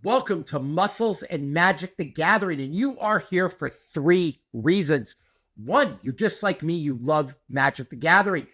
Welcome to Muscles and Magic the Gathering, and you are here for 3 reasons. 1, you're just like me, you love Magic the Gathering.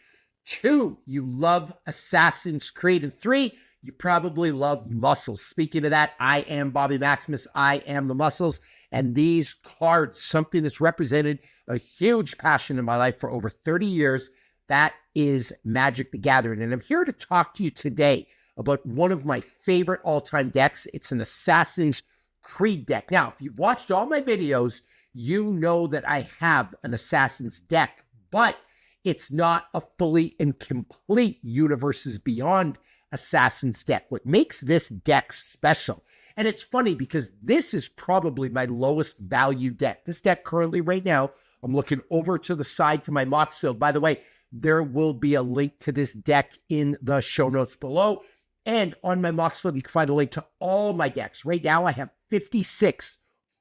2, you love Assassin's Creed. And 3, you probably love muscles. Speaking of that, I am Bobby Maximus. I am the muscles. And these cards, something that's represented a huge passion in my life for over 30 years, that is Magic the Gathering. And I'm here to talk to you today about one of my favorite all-time decks. It's an Assassin's Creed deck. Now, if you've watched all my videos, you know that I have an Assassin's deck, but it's not a fully and complete Universes Beyond Assassin's deck. What makes this deck special, and it's funny because this is probably my lowest value deck. This deck currently right now, I'm looking over to the side to my Mox field. By the way, there will be a link to this deck in the show notes below. And on my Mox field, you can find a link to all my decks. Right now, I have 56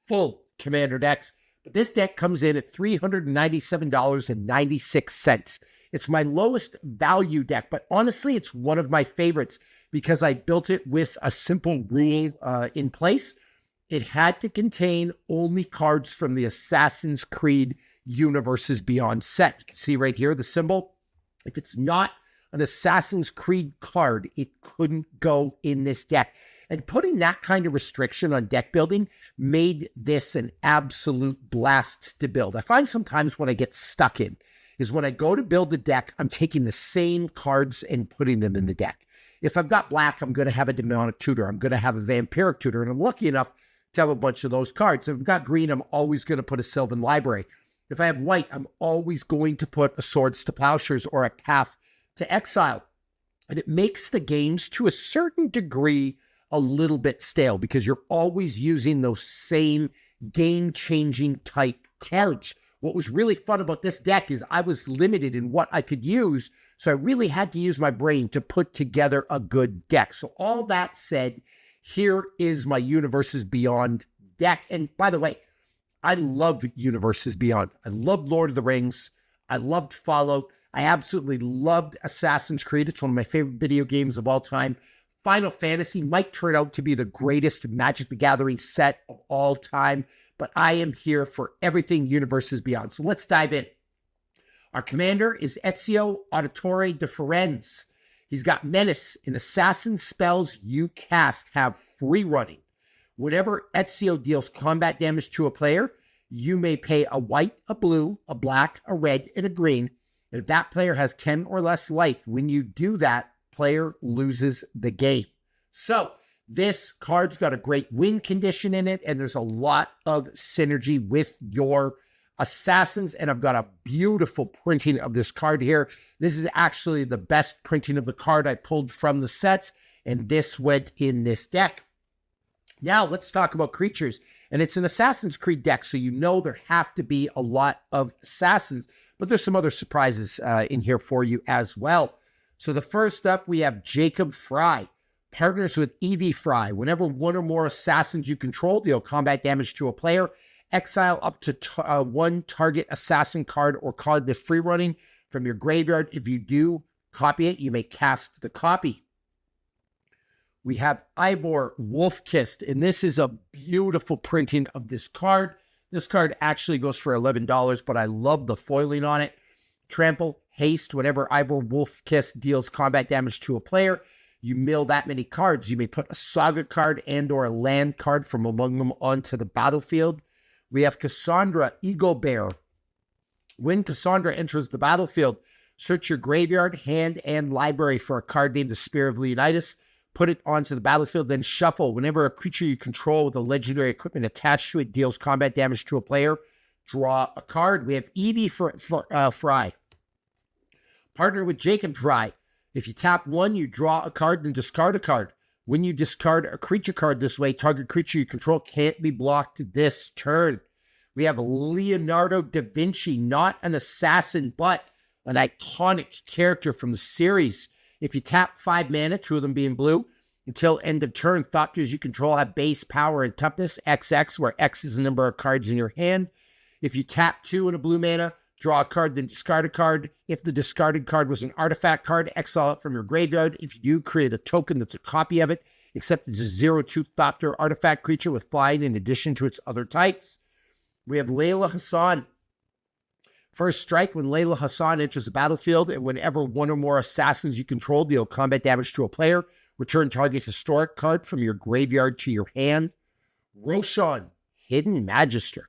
full Commander decks, but this deck comes in at $397.96. It's my lowest value deck, but honestly, it's one of my favorites because I built it with a simple rule in place. It had to contain only cards from the Assassin's Creed Universes Beyond set. You can see right here the symbol. If it's not an Assassin's Creed card, it couldn't go in this deck. And putting that kind of restriction on deck building made this an absolute blast to build. I find sometimes when I get stuck in is when I go to build a deck, I'm taking the same cards and putting them in the deck. If I've got black, I'm going to have a Demonic Tutor. I'm going to have a Vampiric Tutor, and I'm lucky enough to have a bunch of those cards. If I've got green, I'm always going to put a Sylvan Library. If I have white, I'm always going to put a Swords to Plowshares or a Path to Exile. And it makes the games to a certain degree a little bit stale because you're always using those same game-changing type cards. What was really fun about this deck is I was limited in what I could use, so I really had to use my brain to put together a good deck. So all that said, here is my Universes Beyond deck. And by the way, I love Universes Beyond. I loved Lord of the Rings. I loved Fallout. I absolutely loved Assassin's Creed. It's one of my favorite video games of all time. Final Fantasy might turn out to be the greatest Magic the Gathering set of all time, but I am here for everything Universes Beyond. So let's dive in. Our commander is Ezio, Auditore da Firenze. He's got Menace, and assassin spells you cast have free running. Whenever Ezio deals combat damage to a player, you may pay a white, a blue, a black, a red, and a green. And if that player has 10 or less life, when you do that, player loses the game. So this card's got a great win condition in it, and there's a lot of synergy with your assassins. And I've got a beautiful printing of this card here. This is actually the best printing of the card I pulled from the sets, and this went in this deck. Now let's talk about creatures. And it's an Assassin's Creed deck, so you know there have to be a lot of assassins. But there's some other surprises in here for you as well. So the first up, we have Jacob Fry. Partners with Evie Fry. Whenever one or more assassins you control deal combat damage to a player, exile up to one target assassin card or card with free running from your graveyard. If you do copy it, you may cast the copy. We have Ivor Wolfkissed, and this is a beautiful printing of this card. This card actually goes for $11, but I love the foiling on it. Trample, haste, whenever Ivor Wolfkissed deals combat damage to a player, you mill that many cards. You may put a saga card and or a land card from among them onto the battlefield. We have Cassandra, Eagle Bear. When Cassandra enters the battlefield, search your graveyard, hand, and library for a card named the Spear of Leonidas. Put it onto the battlefield, then shuffle. Whenever a creature you control with a legendary equipment attached to it deals combat damage to a player, draw a card. We have Evie Fry. Partner with Jacob Fry. If you tap one, you draw a card, then discard a card. When you discard a creature card this way, target creature you control can't be blocked this turn. We have Leonardo da Vinci, not an assassin, but an iconic character from the series. If you tap 5 mana, 2 of them being blue, until end of turn, thought creatures you control have base, power, and toughness, XX, where X is the number of cards in your hand. If you tap 2 in a blue mana, draw a card, then discard a card. If the discarded card was an artifact card, exile it from your graveyard. If you do, create a token that's a copy of it. except it's a 0/2 Thopter artifact creature with flying in addition to its other types. We have Layla Hassan. First strike, when Layla Hassan enters the battlefield, and whenever one or more assassins you control deal combat damage to a player, return target historic card from your graveyard to your hand. Roshan, Hidden Magister.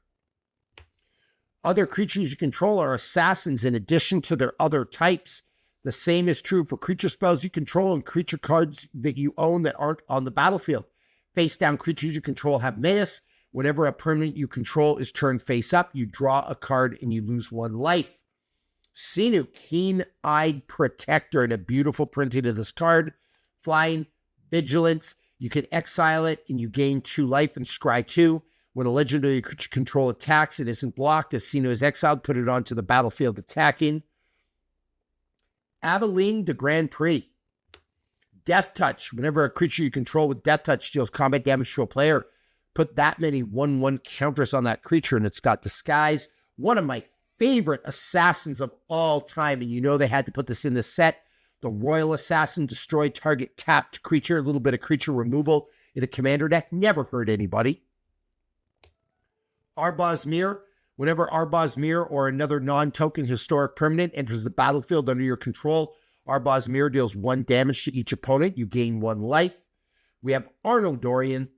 Other creatures you control are assassins in addition to their other types. The same is true for creature spells you control and creature cards that you own that aren't on the battlefield. Face down creatures you control have menace. Whenever a permanent you control is turned face up, you draw a card and you lose 1 life. Sinu, Keen-Eyed Protector, and a beautiful printing of this card. Flying, Vigilance. You can exile it and you gain 2 life and scry 2. When a legendary creature control attacks, it isn't blocked. As Sinu is exiled, put it onto the battlefield attacking. Aveline de Grand Prix. Death Touch. Whenever a creature you control with Death Touch deals combat damage to a player, put that many 1/1 counters on that creature, and it's got Disguise. One of my favorite assassins of all time, and you know they had to put this in the set. The Royal Assassin, destroy target tapped creature, a little bit of creature removal in a commander deck. Never hurt anybody. Arbaz Mir. Whenever Arbaz Mir or another non-token historic permanent enters the battlefield under your control, Arbaz Mir deals 1 damage to each opponent. You gain 1 life. We have Arno Dorian.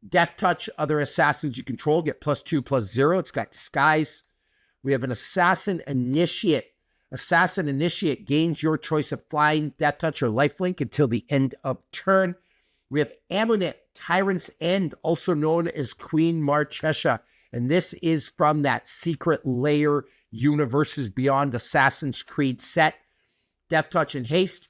Death Touch, other assassins you control get +2/+0. It's got Disguise. We have an Assassin Initiate. Assassin Initiate gains your choice of flying, Death Touch, or lifelink until the end of turn. We have Amunet, Tyrant's End, also known as Queen Marchesha. And this is from that Secret Lair Universes Beyond Assassin's Creed set. Death Touch and Haste.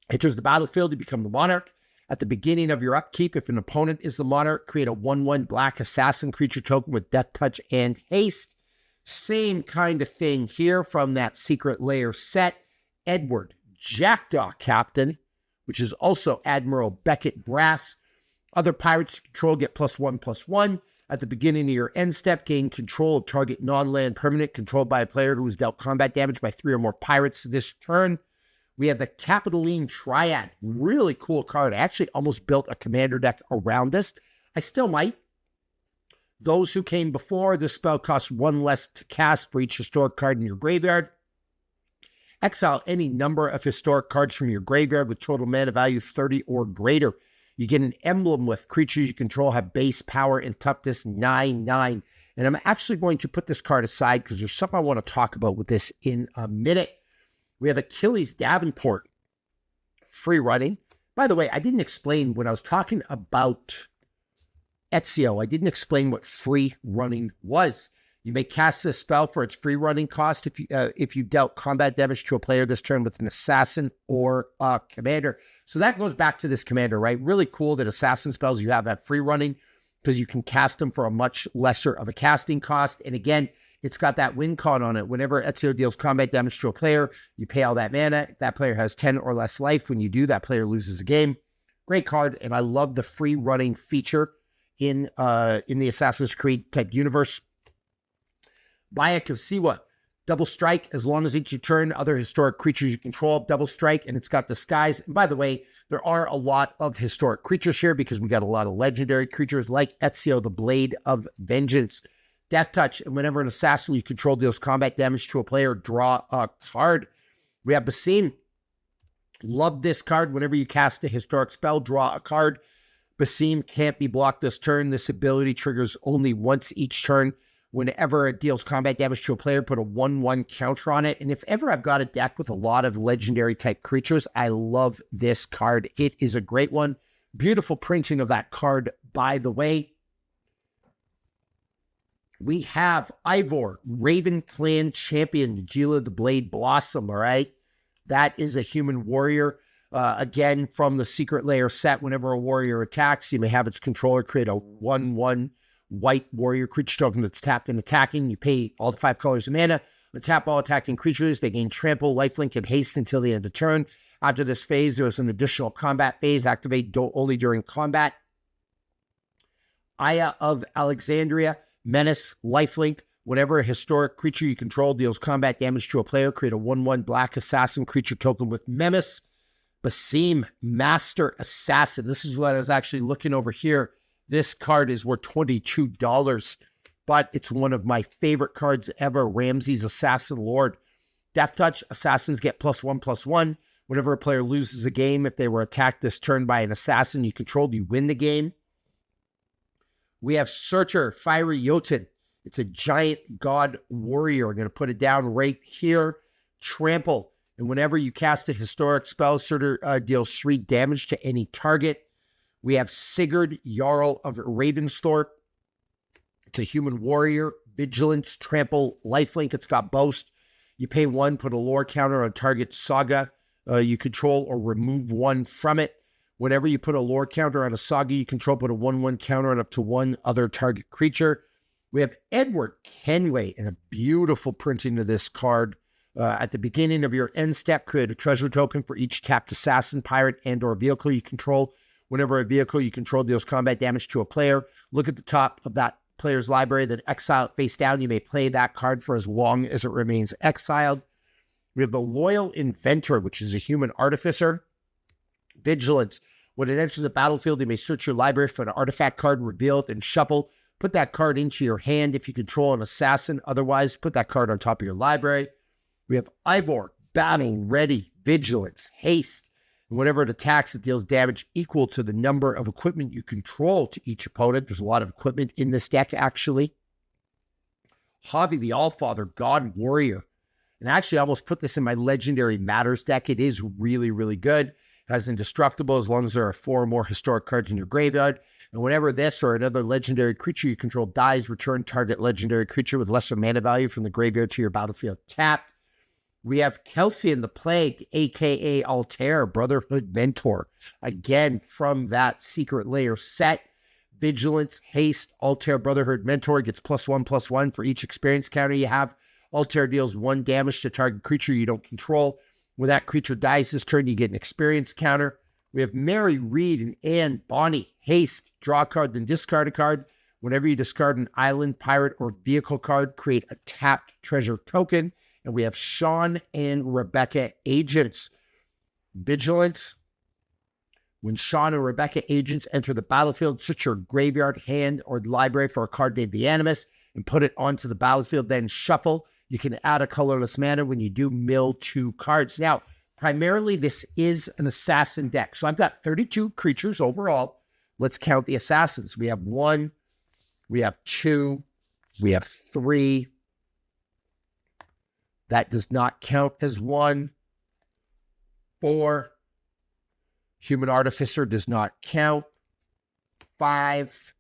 Enters the battlefield, you become the Monarch. At the beginning of your upkeep, if an opponent is the Monarch, create a 1/1 black assassin creature token with Death Touch and Haste. Same kind of thing here from that Secret Lair set. Edward, Jackdaw Captain, which is also Admiral Beckett Brass. Other pirates you control get +1/+1. At the beginning of your end step, gain control of target non-land permanent controlled by a player who has dealt combat damage by 3 or more pirates this turn. We have the Capitoline Triad. Really cool card. I actually almost built a commander deck around this. I still might. Those who came before, this spell costs 1 less to cast for each historic card in your graveyard. Exile any number of historic cards from your graveyard with total mana value 30 or greater. You get an emblem with creatures you control have base power and toughness 9/9. And I'm actually going to put this card aside because there's something I want to talk about with this in a minute. We have Achilles Davenport, free running. By the way, I didn't explain when I was talking about Ezio, I didn't explain what free running was. You may cast this spell for its free running cost if you dealt combat damage to a player this turn with an assassin or a commander. So that goes back to this commander, right? Really cool that assassin spells you have free running because you can cast them for a much lesser of a casting cost. And again, it's got that win con on it. Whenever Ezio deals combat damage to a player, you pay all that mana. If that player has 10 or less life, when you do, that player loses a game. Great card, and I love the free running feature in the Assassin's Creed type universe. Bayek of Siwa, double strike as long as each turn. Other historic creatures you control, double strike, and it's got Disguise. And by the way, there are a lot of historic creatures here because we got a lot of legendary creatures like Ezio, the Blade of Vengeance. Death Touch, and whenever an assassin you control deals combat damage to a player, draw a card. We have Basim. Love this card. Whenever you cast a historic spell, draw a card. Basim can't be blocked this turn. This ability triggers only once each turn. Whenever it deals combat damage to a player, put a 1/1 counter on it. And if ever I've got a deck with a lot of legendary type creatures, I love this card. It is a great one. Beautiful printing of that card, by the way. We have Ivor, Raven Clan Champion, Gila the Blade Blossom, all right? That is a human warrior. Again, from the Secret Lair set, whenever a warrior attacks, you may have its controller create a 1/1 white warrior creature token that's tapped and attacking. You pay all the 5 colors of mana. Tap all attacking creatures. They gain trample, lifelink, and haste until the end of turn. After this phase, there's an additional combat phase. Activate only during combat. Aya of Alexandria, Menace, lifelink. Whenever a historic creature you control deals combat damage to a player, create a 1/1 black assassin creature token with Menace. Basim, Master Assassin. This is what I was actually looking over here. This card is worth $22, but it's one of my favorite cards ever. Ramses, Assassin Lord. Death Touch, assassins get +1/+1. Whenever a player loses a game, if they were attacked this turn by an assassin you controlled, you win the game. We have Searcher, Fiery Jotun. It's a giant god warrior. I'm going to put it down right here. Trample. And whenever you cast a historic spell, Searcher deals 3 damage to any target. We have Sigurd, Jarl of Ravensthorpe. It's a human warrior. Vigilance, Trample, Lifelink. It's got Boast. You pay 1, put a lore counter on target saga you control, or remove 1 from it. Whenever you put a lore counter on a saga you control, put a 1/1 counter on up to 1 other target creature. We have Edward Kenway, and a beautiful printing of this card. At the beginning of your end step, create a treasure token for each tapped assassin, pirate, and or vehicle you control. Whenever a vehicle you control deals combat damage to a player, look at the top of that player's library, then exile it face down. You may play that card for as long as it remains exiled. We have the Loyal Inventor, which is a human artificer. Vigilance. When it enters the battlefield, you may search your library for an artifact card, reveal it, and shuffle. Put that card into your hand if you control an assassin. Otherwise, put that card on top of your library. We have Ivor, Battle Ready, Vigilance, Haste. And whenever it attacks, it deals damage equal to the number of equipment you control to each opponent. There's a lot of equipment in this deck, actually. Javi, the Allfather, God Warrior. And actually, I almost put this in my Legendary Matters deck. It is really, really good. It has Indestructible as long as there are 4 or more historic cards in your graveyard. And whenever this or another legendary creature you control dies, return target legendary creature with lesser mana value from the graveyard to your battlefield tapped. We have Kelsian the Plague, a.k.a. Altair, Brotherhood Mentor. Again, from that Secret Lair set. Vigilance, Haste, Altair, Brotherhood Mentor gets +1/+1 for each experience counter you have. Altair deals 1 damage to target creature you don't control. When that creature dies this turn, you get an experience counter. We have Mary, Reed, and Anne, Bonnie, Haste, draw a card, then discard a card. Whenever you discard an island, pirate, or vehicle card, create a tapped treasure token. And we have Sean and Rebecca, Agents. Vigilance. When Sean and Rebecca, Agents, enter the battlefield, search your graveyard, hand, or library for a card named the Animus and put it onto the battlefield, then shuffle. You can add a colorless mana. When you do, mill 2 cards. Now, primarily, this is an assassin deck. So I've got 32 creatures overall. Let's count the assassins. We have 1, we have 2, we have 3. That does not count as 1. 4. Human Artificer does not count. 5.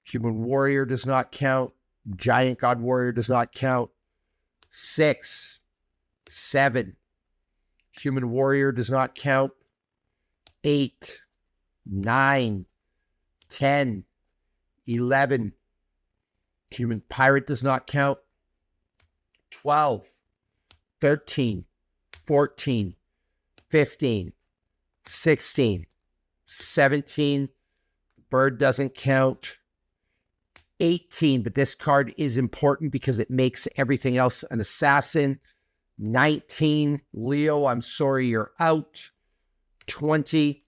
Human Warrior does not count. Giant God Warrior does not count. 6. 7. Human Warrior does not count. 8. 9. 10. 11. Human Pirate does not count. 12. 13. 14. 15. 16. 17. Bird doesn't count. 18, but this card is important because it makes everything else an assassin. 19, Leo, I'm sorry you're out. 20,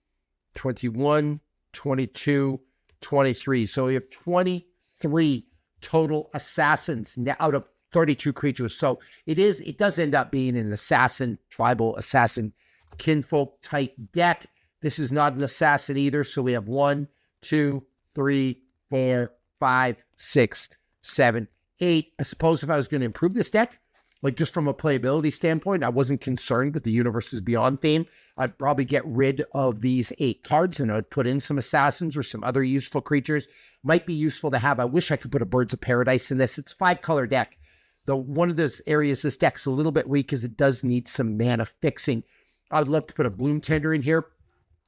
21, 22, 23. So we have 23 total assassins out of 32 creatures. So it does end up being an assassin, tribal assassin, kinfolk type deck. This is not an assassin either. So we have 1, 2, 3, 4, 5, 6, 7, 8. I suppose if I was going to improve this deck, like just from a playability standpoint, I wasn't concerned with the Universes Beyond theme. I'd probably get rid of these 8 cards and I'd put in some assassins or some other useful creatures. Might be useful to have. I wish I could put a Birds of Paradise in this. It's 5-color deck. Though one of those areas this deck's a little bit weak is it does need some mana fixing. I would love to put a Bloom Tender in here.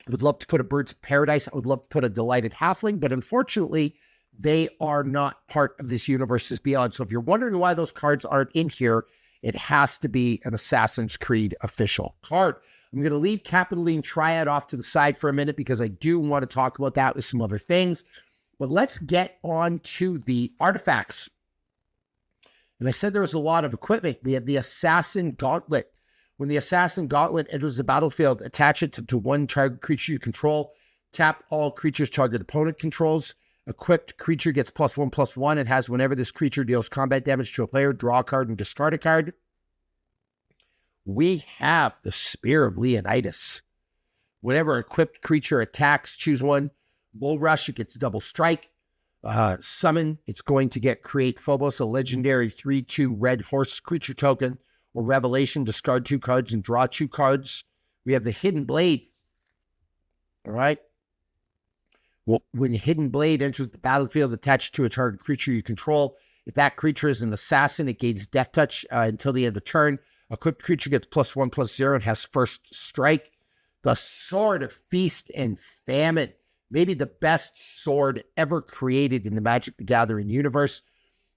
I would love to put a Birds of Paradise. I would love to put a Delighted Halfling, but unfortunately, they are not part of this Universes Beyond. So if you're wondering why those cards aren't in here, it has to be an Assassin's Creed official card. I'm going to leave Capitoline Triad off to the side for a minute because I do want to talk about that with some other things. But let's get on to the artifacts. And I said there was a lot of equipment. We have the Assassin Gauntlet. When the Assassin Gauntlet enters the battlefield, attach it to one target creature you control. Tap all creatures target opponent controls. Equipped creature gets +1/+1. It has whenever this creature deals combat damage to a player, draw a card and discard a card. We have the Spear of Leonidas. Whenever an equipped creature attacks, choose one. Bull Rush, it gets double strike. Summon, it's going to get Create Phobos, a legendary 3/2 red horse creature token, or Revelation, discard 2 cards and draw 2 cards. We have the Hidden Blade. All right. Well, when Hidden Blade enters the battlefield, attached to a target creature you control. If that creature is an assassin, it gains Death Touch until the end of the turn. Equipped creature gets +1/+0 and has first strike. The Sword of Feast and Famine. Maybe the best sword ever created in the Magic the Gathering universe.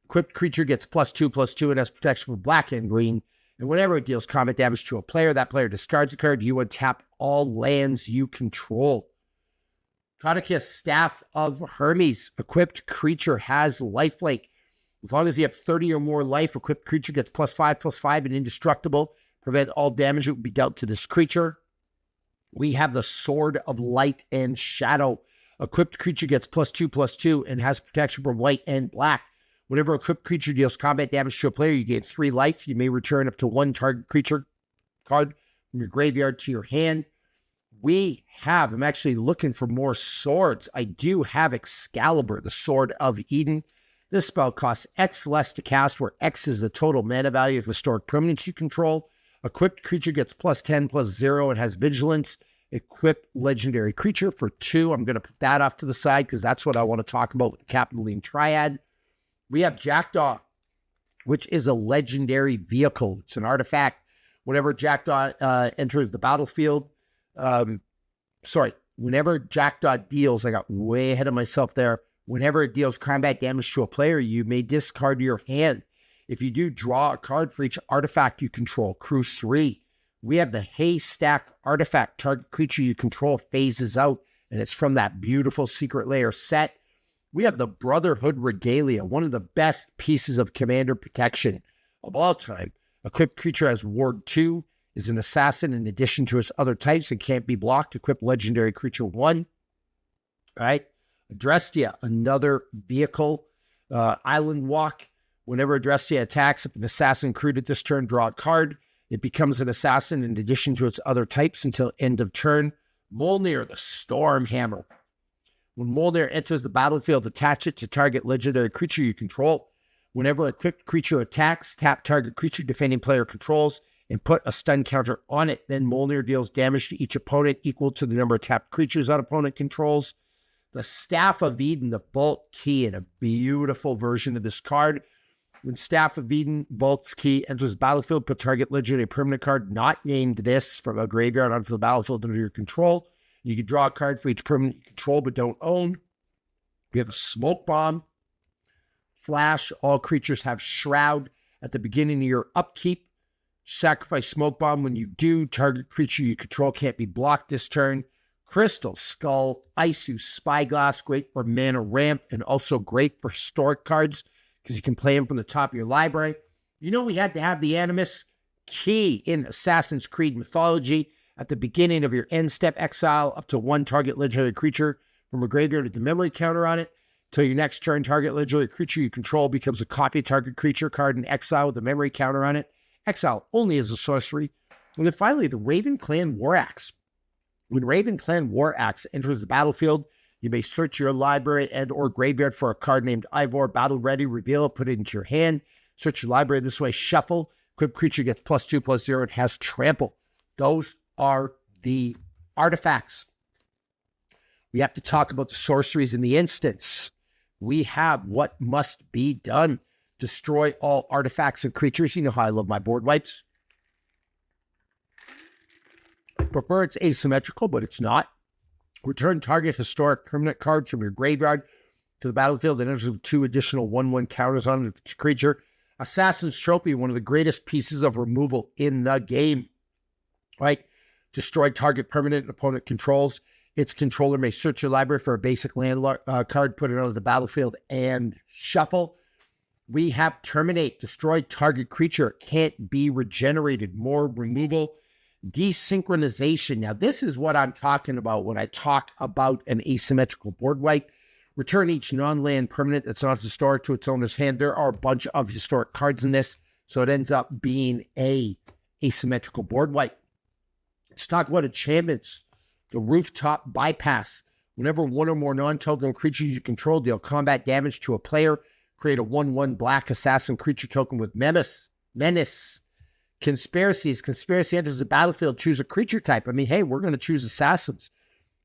Equipped creature gets +2/+2 and has protection from black and green. And whenever it deals combat damage to a player, that player discards a card. You untap all lands you control. Codicia Staff of Hermes. Equipped creature has lifelink. As long as you have 30 or more life, equipped creature gets +5/+5 and indestructible. Prevent all damage that would be dealt to this creature. We have the Sword of Light and Shadow. Equipped creature gets +2/+2 and has protection from white and black. Whenever a equipped creature deals combat damage to a player, you gain 3 life. You may return up to 1 target creature card from your graveyard to your hand. I'm actually looking for more swords. I do have Excalibur, the Sword of Eden. This spell costs X less to cast, where X is the total mana value of historic permanents you control. Equipped creature gets +10/+0 and has vigilance. Equip legendary creature for 2. I'm going to put that off to the side because that's what I want to talk about with the Capitoline Triad. We have Jackdaw, which is a legendary vehicle. It's an artifact. Whenever Jackdaw enters the battlefield, whenever Jackdaw deals, I got way ahead of myself there. Whenever it deals combat damage to a player, you may discard your hand. If you do, draw a card for each artifact you control. Crew 3. We have the Haystack artifact. Target creature you control phases out, and it's from that beautiful Secret Lair set. We have the Brotherhood Regalia, one of the best pieces of commander protection of all time. Equipped creature has Ward 2, is an assassin in addition to its other types and can't be blocked. Equip legendary creature 1. All right. Adrestia, another vehicle. Island Walk. Whenever Adrestia attacks, if an assassin crewed this turn, draw a card. It becomes an assassin in addition to its other types until end of turn. Molnir, the Stormhammer. When Molnir enters the battlefield, attach it to target legendary creature you control. Whenever a equipped creature attacks, tap target creature defending player controls and put a stun counter on it. Then Molnir deals damage to each opponent equal to the number of tapped creatures that opponent controls. The Staff of Eden, the Bolt Key, and a beautiful version of this card. When Staff of Eden, Bolt's Key, enters the battlefield, put target legendary permanent card not named this from a graveyard onto the battlefield under your control. You can draw a card for each permanent you control but don't own. We have a Smoke Bomb. Flash, all creatures have Shroud. At the beginning of your upkeep, sacrifice Smoke Bomb. When you do, target creature you control can't be blocked this turn. Crystal Skull, Isu, Spyglass, great for mana ramp and also great for historic cards because you can play them from the top of your library. You know we had to have the Animus Key in Assassin's Creed mythology. At the beginning of your end step, exile up to 1 target legendary creature from a graveyard with the memory counter on it. Till your next turn, target legendary creature you control becomes a copy of target creature card in exile with a memory counter on it. Exile only as a sorcery. And then finally, the Raven Clan War Axe. When Raven Clan War Axe enters the battlefield, you may search your library and or graveyard for a card named Ivor, battle ready, reveal it, put it into your hand. Search your library this way, shuffle. Equipped creature gets +2/+0 and has trample. Those are the artifacts. We have to talk about the sorceries in the instance. We have what must be done. Destroy all artifacts and creatures. You know how I love my board wipes. I prefer it's asymmetrical, but it's not. Return target historic permanent card from your graveyard to the battlefield and enters with 2 additional 1/1 counters on its creature. Assassin's Trophy, one of the greatest pieces of removal in the game. Right? Destroy target permanent opponent controls. Its controller may search your library for a basic land card, put it onto the battlefield, and shuffle. We have terminate, destroy target creature, can't be regenerated, more removal, desynchronization. Now, this is what I'm talking about when I talk about an asymmetrical board wipe. Return each non-land permanent that's not historic to its owner's hand. There are a bunch of historic cards in this, so it ends up being a asymmetrical board wipe. Let's talk about enchantments. The rooftop bypass. Whenever one or more non-token creatures you control deal combat damage to a player, create a 1/1 black assassin creature token with menace. Conspiracies. Conspiracy enters the battlefield. Choose a creature type. I mean, hey, we're going to choose assassins.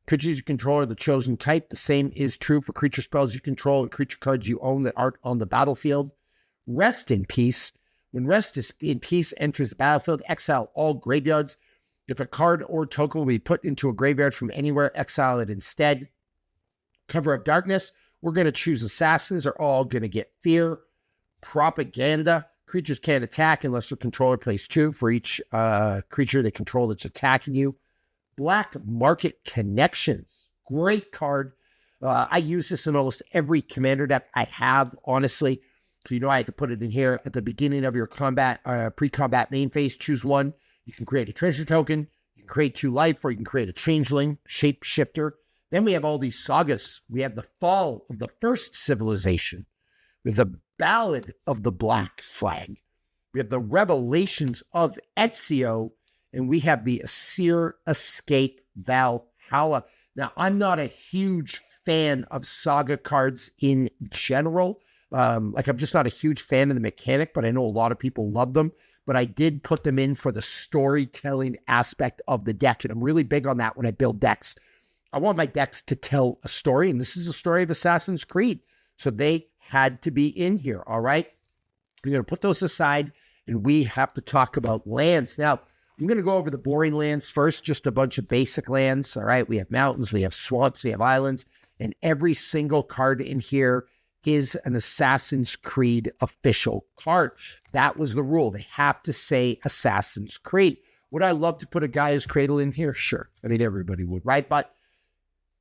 Creatures you control are the chosen type. The same is true for creature spells you control and creature cards you own that aren't on the battlefield. Rest in peace. When rest in peace enters the battlefield, exile all graveyards. If a card or token will be put into a graveyard from anywhere, exile it instead. Cover of Darkness. We're going to choose assassins. They're all going to get fear. Propaganda. Creatures can't attack unless their controller plays 2 for each creature they control that's attacking you. Black Market Connections. Great card. I use this in almost every commander deck I have, honestly. So you know I had to put it in here at the beginning of your combat, pre-combat main phase. Choose one. You can create a treasure token. You can create 2 life, or you can create a changeling, shapeshifter. Then we have all these sagas. We have the fall of the first civilization. We have the Ballad of the Black Flag. We have the Revelations of Ezio. And we have the Asir Escape Valhalla. Now, I'm not a huge fan of saga cards in general. I'm just not a huge fan of the mechanic, but I know a lot of people love them. But I did put them in for the storytelling aspect of the deck. And I'm really big on that when I build decks. I want my decks to tell a story. And this is a story of Assassin's Creed. So they had to be in here, all right? We're going to put those aside, and we have to talk about lands. Now, I'm going to go over the boring lands first, just a bunch of basic lands, all right? We have mountains, we have swamps, we have islands, and every single card in here is an Assassin's Creed official card. That was the rule. They have to say Assassin's Creed. Would I love to put a Gaia's Cradle in here? Sure. I mean, everybody would, right? But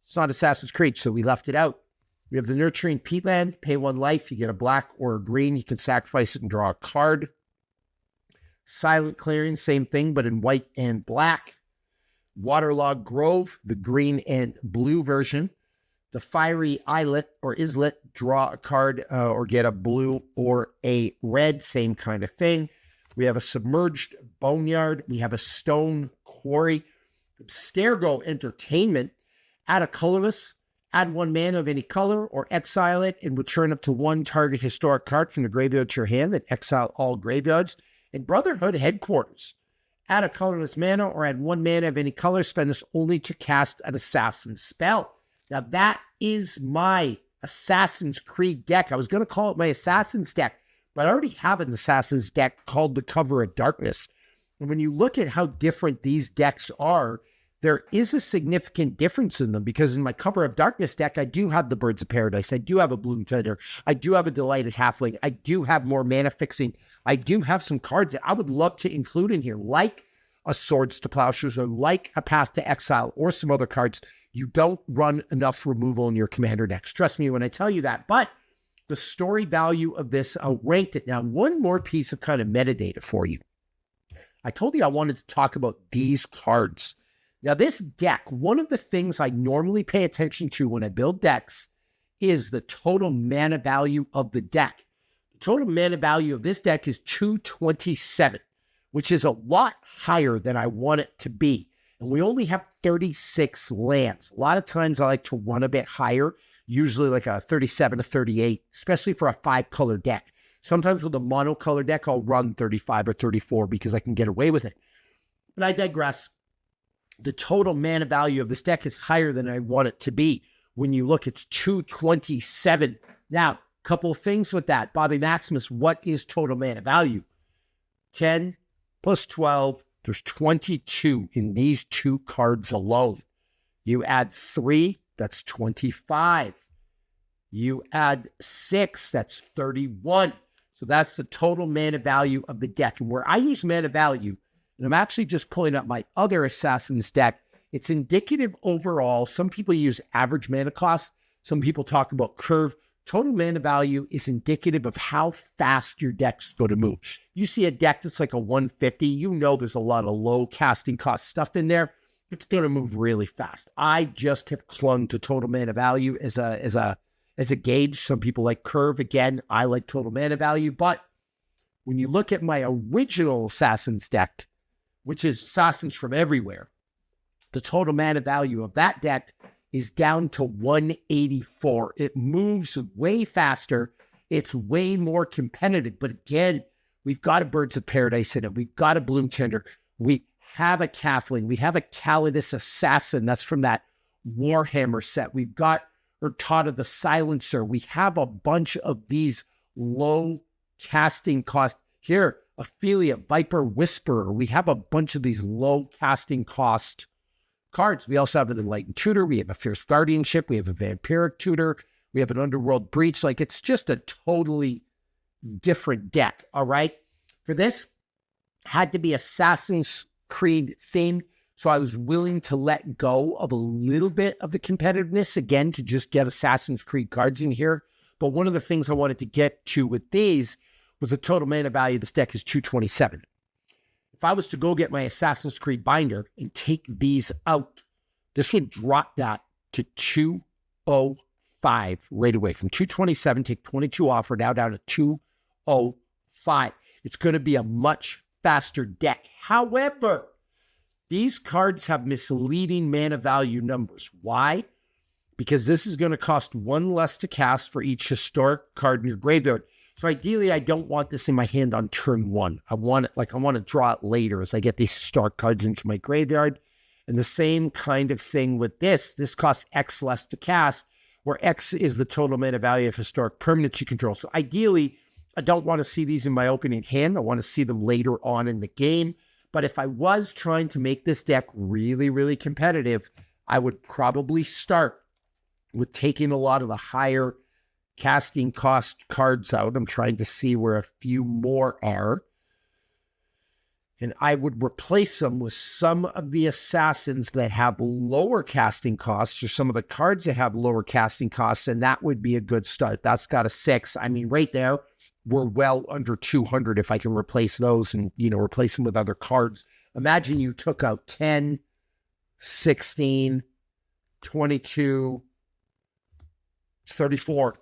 it's not Assassin's Creed, so we left it out. We have the Nurturing Peatland. Pay 1 life. You get a black or a green. You can sacrifice it and draw a card. Silent Clearing, same thing, but in white and black. Waterlogged Grove, the green and blue version. The Fiery Islet or Islet, draw a card or get a blue or a red, same kind of thing. We have a Submerged Boneyard. We have a Stone Quarry. Abstergo Entertainment. Add a colorless. Add 1 mana of any color or exile it and return up to 1 target historic card from the graveyard to your hand and exile all graveyards. And Brotherhood Headquarters. Add a colorless mana or add 1 mana of any color. Spend this only to cast an assassin spell. Now that is my Assassin's Creed deck. I was going to call it my Assassin's deck, but I already have an Assassin's deck called the Cover of Darkness. And when you look at how different these decks are, there is a significant difference in them, because in my Cover of Darkness deck, I do have the Birds of Paradise. I do have a Bloom Tender. I do have a Delighted Halfling. I do have more mana fixing. I do have some cards that I would love to include in here, like a Swords to Plowshares or like a Path to Exile or some other cards. You don't run enough removal in your commander decks. Trust me when I tell you that. But the story value of this, I'll rank it. Now, one more piece of kind of metadata for you. I told you I wanted to talk about these cards. Now, this deck, one of the things I normally pay attention to when I build decks is the total mana value of the deck. The total mana value of this deck is 227, which is a lot higher than I want it to be. And we only have 36 lands. A lot of times I like to run a bit higher, usually like a 37 to 38, especially for a 5-color deck. Sometimes with a monocolor deck, I'll run 35 or 34 because I can get away with it. But I digress. The total mana value of this deck is higher than I want it to be. When you look, it's 227. Now, a couple of things with that. Bobby Maximus, what is total mana value? 10 plus 12. There's 22 in these 2 cards alone. You add 3, that's 25. You add 6, that's 31. So that's the total mana value of the deck. And where I use mana value, and I'm actually just pulling up my other Assassin's deck, it's indicative overall. Some people use average mana cost. Some people talk about curve. Total mana value is indicative of how fast your deck's going to move. You see a deck that's like a 150, you know there's a lot of low casting cost stuff in there. It's going to move really fast. I just have clung to total mana value as a gauge. Some people like curve. Again, I like total mana value. But when you look at my original Assassins deck, which is Assassins from everywhere, the total mana value of that deck is down to 184. It moves way faster. It's way more competitive. But again, we've got a Birds of Paradise in it. We've got a Bloom Tender. We have a Kathleen. We have a Calidus Assassin. That's from that Warhammer set. We've got Urtata the Silencer. We have a bunch of these low casting cost. Here, Ophelia, Viper Whisperer. We have a bunch of these low casting cost cards. We also have an Enlightened Tutor. We have a Fierce Guardianship. We have a Vampiric Tutor. We have an Underworld Breach. Like, it's just a totally different deck, all right? For this, had to be Assassin's Creed themed, so I was willing to let go of a little bit of the competitiveness, again, to just get Assassin's Creed cards in here. But one of the things I wanted to get to with these was the total mana value of this deck is 227. If I was to go get my Assassin's Creed binder and take these out, this would drop that to 205 right away. From 227, take 22 off, we're now down to 205. It's going to be a much faster deck. However, these cards have misleading mana value numbers. Why? Because this is going to cost one less to cast for each historic card in your graveyard. So ideally, I don't want this in my hand on turn one. I want to draw it later as I get these historic cards into my graveyard. And the same kind of thing with this. This costs X less to cast, where X is the total mana value of historic permanents you control. So ideally, I don't want to see these in my opening hand. I want to see them later on in the game. But if I was trying to make this deck really, really competitive, I would probably start with taking a lot of the higher casting cost cards out. I'm trying to see where a few more are. And I would replace them with some of the assassins that have lower casting costs, or some of the cards that have lower casting costs, and that would be a good start. That's got a 6. I mean, right there, we're well under 200 if I can replace those and, replace them with other cards. Imagine you took out 10, 16, 22, 34.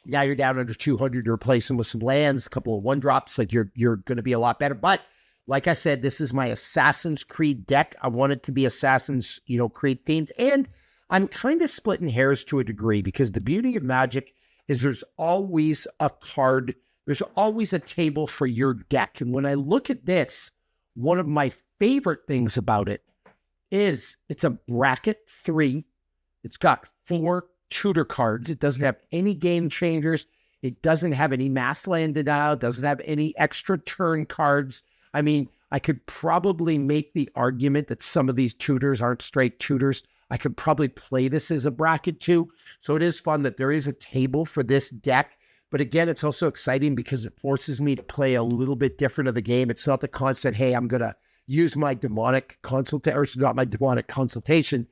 Now you're down under 200 to replace them with some lands, a couple of 1-drops. Like, you're going to be a lot better. But like I said, this is my Assassin's Creed deck. I want it to be Assassin's, Creed themed. And I'm kind of splitting hairs to a degree, because the beauty of Magic is there's always a card, there's always a table for your deck. And when I look at this, one of my favorite things about it is it's a bracket 3. It's got 4 tutor cards. It doesn't have any game changers. It doesn't have any mass land denial. It doesn't have any extra turn cards. I mean, I could probably make the argument that some of these tutors aren't straight tutors. I could probably play this as a bracket too. So it is fun that there is a table for this deck. But again, it's also exciting because it forces me to play a little bit different of the game. It's not the constant, hey, I'm going to use my demonic consultation, or it's not my demonic consultation,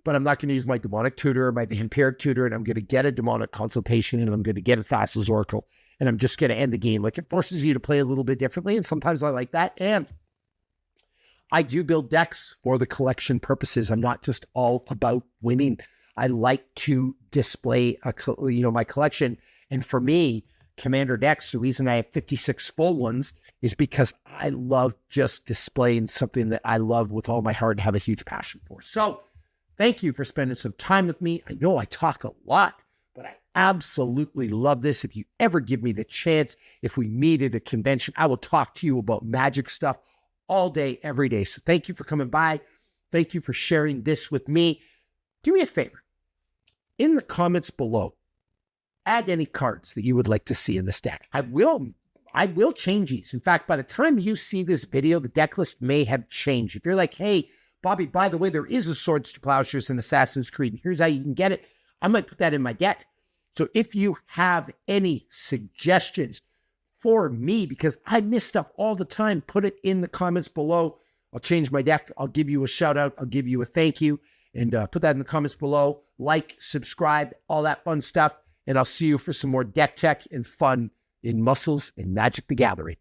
but I'm not going to use my demonic tutor or my vampiric tutor, and I'm going to get a demonic consultation, and I'm going to get a Thassa's Oracle, and I'm just going to end the game. Like, it forces you to play a little bit differently, and sometimes I like that. And I do build decks for the collection purposes. I'm not just all about winning. I like to display my collection. And for me, Commander decks, the reason I have 56 full ones is because I love just displaying something that I love with all my heart and have a huge passion for. So thank you for spending some time with me. I know I talk a lot, but I absolutely love this. If you ever give me the chance, if we meet at a convention, I will talk to you about Magic stuff all day, every day. So thank you for coming by. Thank you for sharing this with me. Do me a favor. In the comments below, add any cards that you would like to see in this deck. I will change these. In fact, by the time you see this video, the deck list may have changed. If you're like, hey, Bobby, by the way, there is a Swords to Plowshares in Assassin's Creed, and here's how you can get it, I might put that in my deck. So if you have any suggestions for me, because I miss stuff all the time, put it in the comments below. I'll change my deck. I'll give you a shout out. I'll give you a thank you, and put that in the comments below. Like, subscribe, all that fun stuff. and I'll see you for some more deck tech and fun in Muscles and Magic the Gathering.